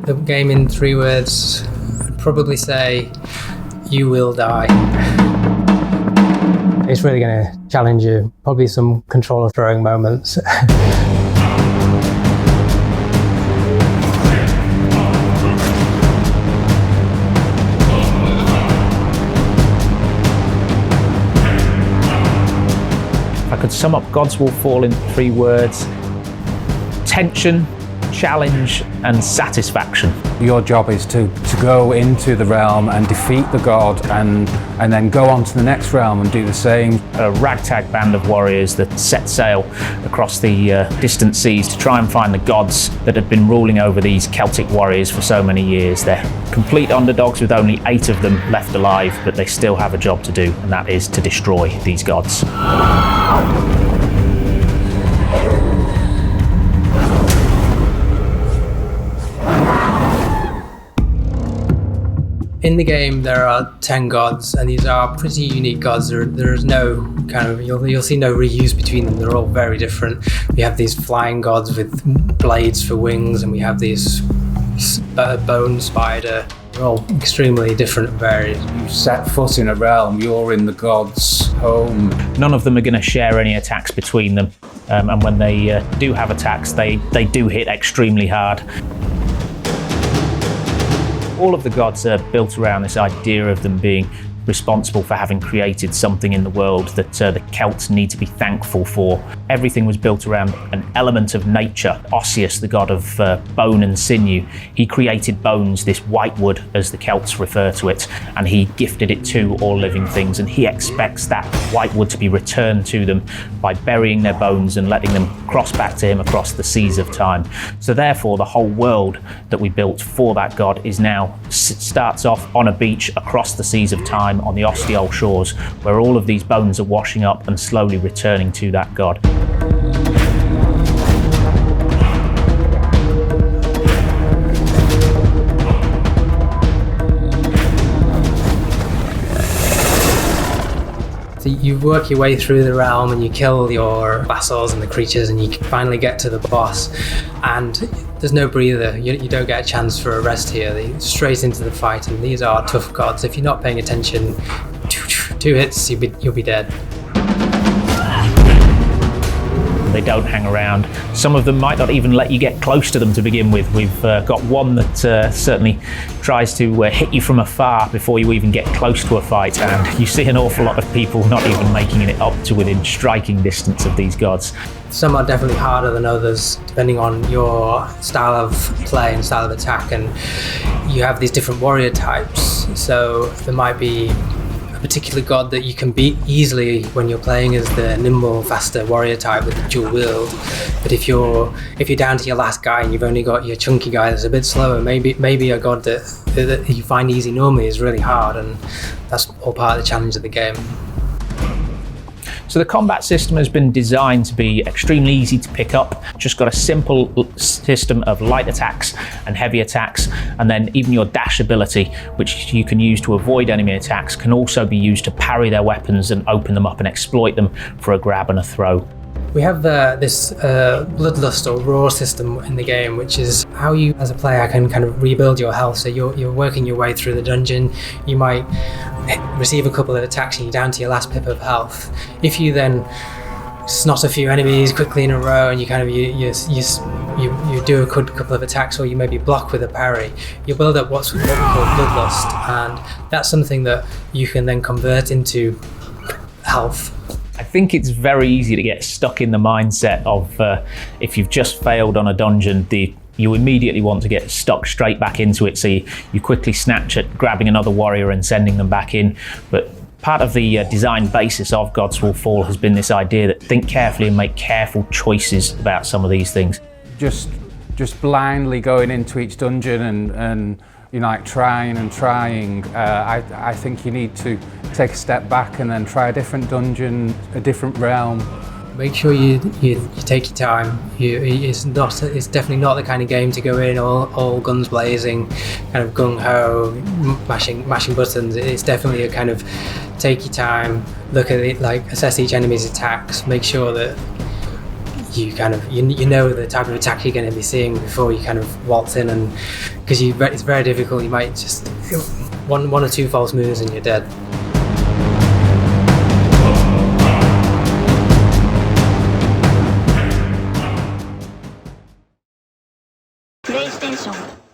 The game in 3 words, I'd probably say, you will die. It's really going to challenge you, probably some controller throwing moments. If I could sum up Gods Will Fall in 3 words: tension, challenge, and satisfaction. Your job is to go into the realm and defeat the god and then go on to the next realm and do the same. A ragtag band of warriors that set sail across the distant seas to try and find the gods that had been ruling over these Celtic warriors for so many years. They're complete underdogs with only 8 of them left alive, but they still have a job to do, and that is to destroy these gods. In the game, there are 10 gods, and these are pretty unique gods. There is no kind of, you'll see no reuse between them. They're all very different. We have these flying gods with blades for wings, and we have these bone spider. They're all extremely different and varied. You set foot in a realm, you're in the god's home. None of them are going to share any attacks between them, and when they do have attacks, they do hit extremely hard. All of the gods are built around this idea of them being responsible for having created something in the world that the Celts need to be thankful for. Everything was built around an element of nature. Osseous, the god of bone and sinew, he created bones, this white wood as the Celts refer to it, and he gifted it to all living things, and he expects that white wood to be returned to them by burying their bones and letting them cross back to him across the seas of time. So therefore the whole world that we built for that god is now starts off on a beach across the seas of time on the Ostiol shores, where all of these bones are washing up and slowly returning to that god. So you work your way through the realm and you kill your vassals and the creatures, and you finally get to the boss, and there's no breather. You don't get a chance for a rest here. They straight into the fight, and these are tough gods. If you're not paying attention, 2 hits, you'll be dead. They don't hang around. Some of them might not even let you get close to them to begin with. We've got one that certainly tries to hit you from afar before you even get close to a fight, and you see an awful lot of people not even making it up to within striking distance of these gods. Some are definitely harder than others, depending on your style of play and style of attack, and you have these different warrior types. So there might be a particular god that you can beat easily when you're playing as the nimble, faster warrior type with dual wield. But if you're down to your last guy and you've only got your chunky guy that's a bit slower, maybe a god that you find easy normally is really hard, and that's all part of the challenge of the game. So the combat system has been designed to be extremely easy to pick up. Just got a simple system of light attacks and heavy attacks, and then even your dash ability, which you can use to avoid enemy attacks, can also be used to parry their weapons and open them up and exploit them for a grab and a throw. We have this bloodlust or roar system in the game, which is how you as a player can kind of rebuild your health. So you're working your way through the dungeon. You might receive a couple of attacks and you're down to your last pip of health. If you then snot a few enemies quickly in a row and you kind of you do a couple of attacks, or you maybe block with a parry, you build up what we call bloodlust, and that's something that you can then convert into health. I think it's very easy to get stuck in the mindset of if you've just failed on a dungeon, you immediately want to get stuck straight back into it, so you quickly snatch at grabbing another warrior and sending them back in. But part of the design basis of Gods Will Fall has been this idea that think carefully and make careful choices about some of these things. Just blindly going into each dungeon and you know, like trying. I think you need to take a step back and then try a different dungeon, a different realm. Make sure you take your time. It's definitely not the kind of game to go in all guns blazing, kind of gung ho, mashing buttons. It's definitely a kind of take your time, look at it, like assess each enemy's attacks, make sure that you know the type of attack you're going to be seeing before you kind of waltz in, and because it's very difficult, you might just one or two false moves and you're dead. PlayStation